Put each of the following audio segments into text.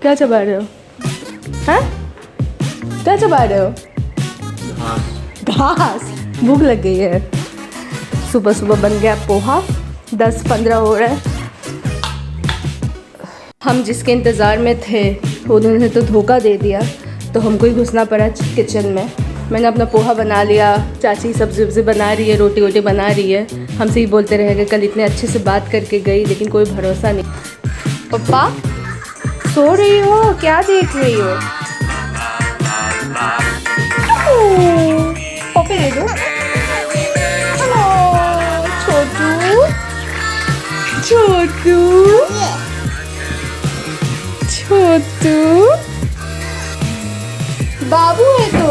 क्या चबा रहे हो? हैं? क्या चबा रहे हो? घास। भूख लग गई है। सुबह सुबह बन गया पोहा। 10-15 हो रहा है। हम जिसके इंतज़ार में थे उन्होंने तो धोखा दे दिया, तो हमको ही घुसना पड़ा किचन में। मैंने अपना पोहा बना लिया, चाची सब्जी वब्जी बना रही है, रोटी वोटी बना रही है। हमसे ही बोलते रहेंगे, कल इतने अच्छे से बात करके गई लेकिन कोई भरोसा नहीं। पप्पा सो रही हो? क्या देख रही हो? पप्पी दे दो। हेलो छोटू छोटू छोटू बाबू है तो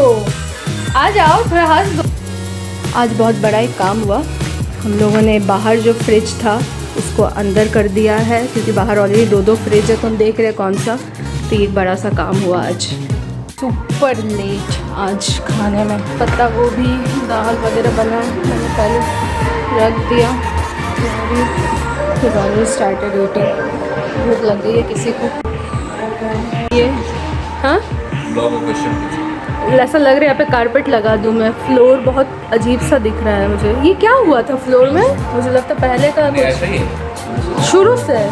आ जाओ, थोड़ा हंस दो। आज बहुत बड़ा एक काम हुआ। हम लोगों ने बाहर जो फ्रिज था उसको अंदर कर दिया है, क्योंकि बाहर ऑलरेडी 2 फ्रिज है, तो हम देख रहे हैं कौन सा। तो ये एक बड़ा सा काम हुआ आज। सुपर लेट आज खाने में पत्ता गोभी दाल वगैरह बना, मैंने पहले रख दिया। Started eating. भूख लग गई है किसी को। ये हाँ ऐसा लग रहा है यहाँ पे कारपेट लगा दूँ मैं। फ्लोर बहुत अजीब सा दिख रहा है मुझे। ये क्या हुआ था फ्लोर में? मुझे लगता पहले का कुछ शुरू से,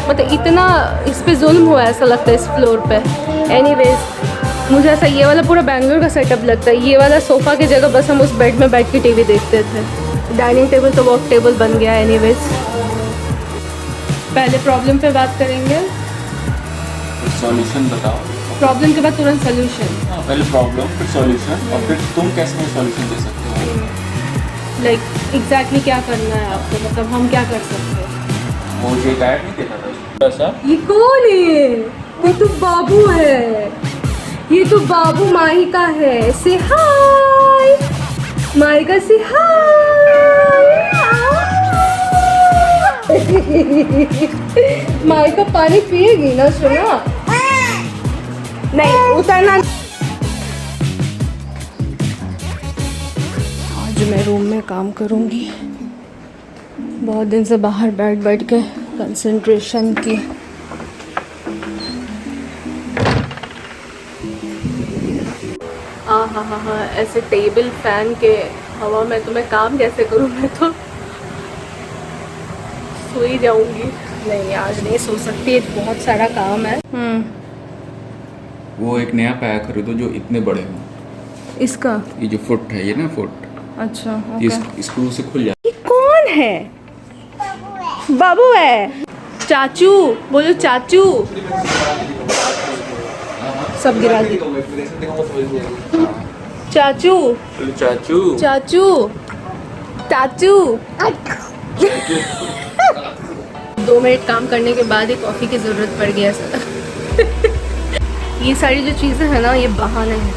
मतलब इतना इस पे जुल्म हुआ ऐसा लगता है इस फ्लोर पे। एनीवेज मुझे ऐसा ये वाला पूरा बैंगलोर का सेटअप लगता है। ये वाला सोफ़ा की जगह बस हम उस बेड में बैठ के टीवी देखते थे। डाइनिंग टेबल तो वर्क टेबल बन गया। एनीवेज पहले प्रॉब्लम पे बात करेंगे। सॉल्यूशन बताओ। प्रॉब्लम के बाद तुरंत सोल्यूशन। पहले प्रॉब्लम फिर सॉल्यूशन, और फिर तुम कैसे सॉल्यूशन दे सकते हो। लाइक एग्जैक्टली क्या करना है आपको, मतलब हम क्या कर सकते हैं? मुझे गाइड नहीं देता था ऐसा। ये कौन है? ये तो बाबू है। ये तो बाबू माहिका है। से हाय माहिका, से हाय। माहिका पानी पिएगी ना? सुना नहीं उतरना। आज मैं रूम में काम करूंगी। बहुत दिन से बाहर बैठ बैठ के कंसंट्रेशन की। हाँ ऐसे टेबल फैन के हवा में तो मैं काम कैसे करूँ? मैं तो सो ही जाऊंगी। नहीं आज नहीं सो सकती, बहुत सारा काम है। वो एक नया पाया खरीदो जो इतने बड़े हो। इसका ये जो फुट है, ये ना फुट, अच्छा ये स्क्रू से खुल जाता है। ये कौन है? बाबू है। चाचू बोलो, चाचू। सब गिरा दी। चाचू चाचू चाचू चाचू। 2 मिनट काम करने के बाद ही कॉफ़ी की ज़रूरत पड़ गया सर। ये सारी जो चीज़ें हैं ना, ये बहाने हैं।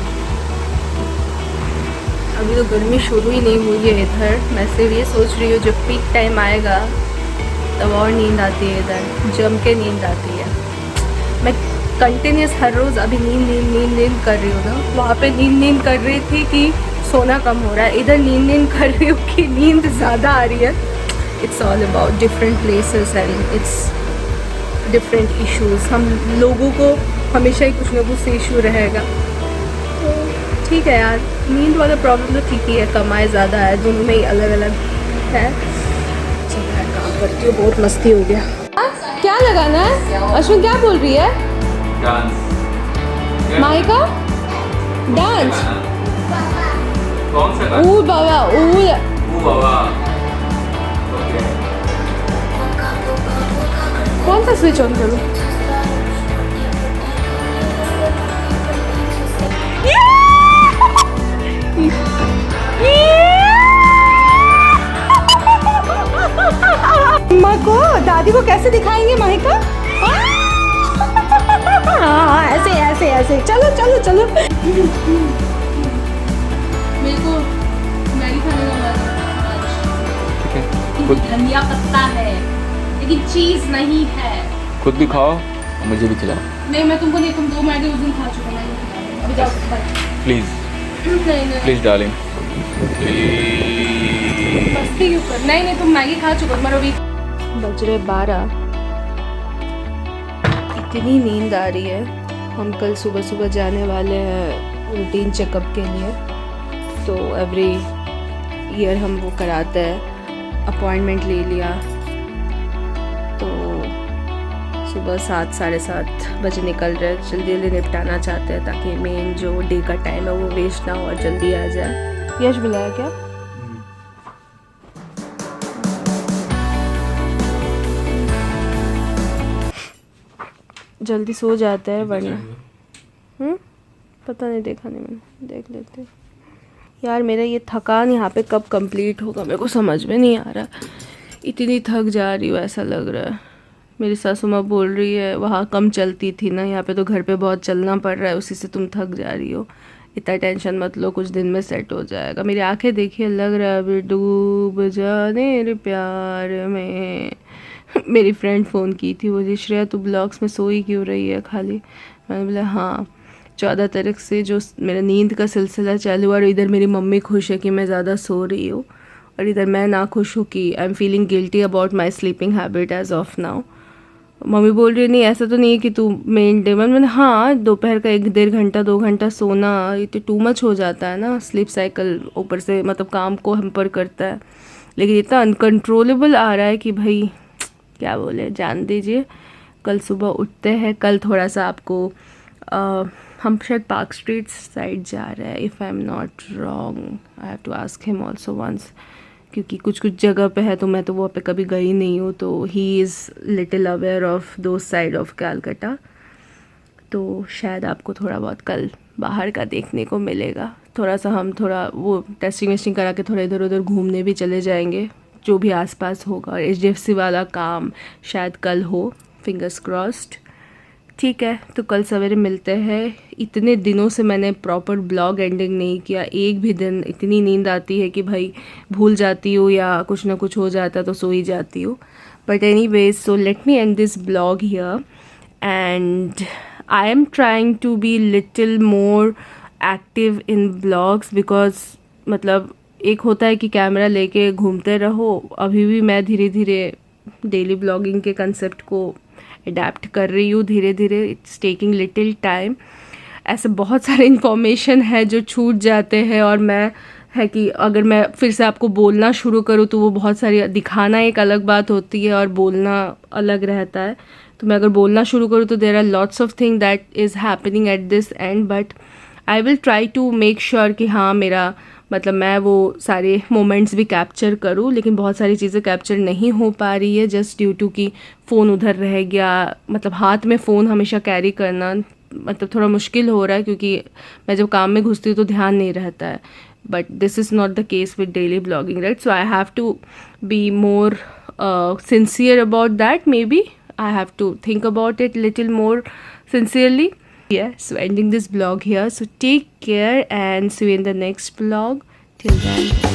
अभी तो गर्मी शुरू ही नहीं हुई है इधर। मैं सिर्फ ये सोच रही हूँ जब पीक टाइम आएगा तब और नींद आती है, इधर जम के नींद आती है। मैं कंटिन्यूस हर रोज़ अभी नींद कर रही हूँ ना। वहाँ पे नींद कर रही थी कि सोना कम हो रहा है, इधर नींद कर रही हूँ कि नींद ज़्यादा आ रही है। It's all about different places and it's different issues. हम लोगों को हमेशा ही कुछ ना कुछ से इशू रहेगा। तो ठीक है यार, नींद वाला प्रॉब्लम तो ठीक ही है, कमाए ज़्यादा है, दोनों में ही अलग अलग है। चल मैं काम करती हूँ, बहुत मस्ती हो गया। क्या लगाना है? अश्विन क्या बोल रही है? डांस। माहिका डांस। कौन सा? ऊ बाबा ऊ बाबा। कौन सा स्विच ऑन करूँ? अम्मा को दादी को कैसे दिखाएंगे माहिका? हाँ ऐसे ऐसे ऐसे। चलो चलो चलो। मेरे को मैगी खाने का मन है। धनिया पत्ता है लेकिन चीज नहीं है। खुद भी खाओ, मुझे भी खिलाओ। नहीं मैं तुमको नहीं, तुम 2 मैगी उस दिन खा चुका। मैं अभी जाओ प्लीज नहीं प्लीज डार्लिंग। मस्ती क्यों कर? नहीं तुम मैगी खा चुका। तुम्हारा भी बज रहे 12। इतनी नींद आ रही है। हम कल सुबह सुबह जाने वाले हैं रूटीन चेकअप के लिए, तो एवरी ईयर हम वो कराते हैं, अपॉइंटमेंट ले लिया। तो सुबह 7 साढ़े 7 बजे निकल रहे, जल्दी जल्दी निपटाना चाहते हैं ताकि मेन जो डे का टाइम है वो वेस्ट ना हो और जल्दी आ जाए। यश बुलाया क्या? जल्दी सो जाता है वरना पता नहीं, देखा नहीं मैंने, देख लेते यार। मेरा ये थकान यहाँ पे कब कंप्लीट होगा मेरे को समझ में नहीं आ रहा। इतनी थक जा रही हूँ ऐसा लग रहा है। मेरी सासू माँ बोल रही है वहाँ कम चलती थी ना, यहाँ पे तो घर पे बहुत चलना पड़ रहा है, उसी से तुम थक जा रही हो। इतना टेंशन मत लो, कुछ दिन में सेट हो जाएगा। मेरी आंखें देखिए, लग रहा है अभी डूब जाने रे प्यार में। मेरी फ्रेंड फ़ोन की थी, बोली श्रेया तू ब्लॉग्स में सोई क्यों रही है खाली। मैंने बोला हाँ, 14 तारीख से जो मेरा नींद का सिलसिला चालू हुआ, और इधर मेरी मम्मी खुश है कि मैं ज़्यादा सो रही हूँ, और इधर मैं ना खुश हूँ कि I am feeling guilty about my sleeping habit as of now. मम्मी बोल रही है नहीं ऐसा तो नहीं है कि तू मेन डे। मैंने हाँ, दोपहर का 1-1.5 घंटा 2 घंटा सोना ये तो टू मच हो जाता है ना। स्लीप साइकिल ऊपर से मतलब काम को हैम्पर करता है, लेकिन इतना अनकंट्रोलेबल आ रहा है कि भाई क्या बोले, जान दीजिए। कल सुबह उठते हैं। कल थोड़ा सा आपको हम शायद पार्क स्ट्रीट साइड जा रहे हैं, if I am not wrong. I have to ask him also once, क्योंकि कुछ कुछ जगह पे है तो मैं तो वहाँ पे कभी गई नहीं हूँ, तो he is little aware of दो साइड ऑफ कैलकाटा। तो शायद आपको थोड़ा बहुत कल बाहर का देखने को मिलेगा। थोड़ा सा हम थोड़ा वो टेस्टिंग वेस्टिंग करा के थोड़ा इधर उधर घूमने भी चले जाएंगे, जो भी आसपास होगा। और HDFC वाला काम शायद कल हो, फिंगर्स क्रॉस्ड। ठीक है, तो कल सवेरे मिलते हैं। इतने दिनों से मैंने प्रॉपर ब्लॉग एंडिंग नहीं किया, एक भी दिन। इतनी नींद आती है कि भाई भूल जाती हूँ या कुछ ना कुछ हो जाता तो सो ही जाती हूँ। But anyways, so let me end this blog here, and I am trying to be little more active in blogs, because मतलब एक होता है कि कैमरा लेके घूमते रहो, अभी भी मैं धीरे धीरे डेली ब्लॉगिंग के कंसेप्ट को अडेप्ट कर रही हूँ धीरे धीरे। It's taking little time. ऐसे बहुत सारे इन्फॉर्मेशन है जो छूट जाते हैं, और मैं है कि अगर मैं फिर से आपको बोलना शुरू करूँ तो वो बहुत सारी, दिखाना एक अलग बात होती है और बोलना अलग रहता है। तो मैं अगर बोलना शुरू करूँ तो there are lots of thing that is happening at this end, but I will try to make sure कि हाँ मेरा मतलब मैं वो सारे मोमेंट्स भी कैप्चर करूँ। लेकिन बहुत सारी चीज़ें कैप्चर नहीं हो पा रही है जस्ट ड्यू टू कि फ़ोन उधर रह गया। मतलब हाथ में फ़ोन हमेशा कैरी करना मतलब थोड़ा मुश्किल हो रहा है, क्योंकि मैं जब काम में घुसती हूँ तो ध्यान नहीं रहता है। But this is not the case with daily blogging, right? So I have to be more sincere about that. Maybe I have to think about it little more sincerely. Yeah, so ending this vlog here. So take care and see you in the next vlog. Till then.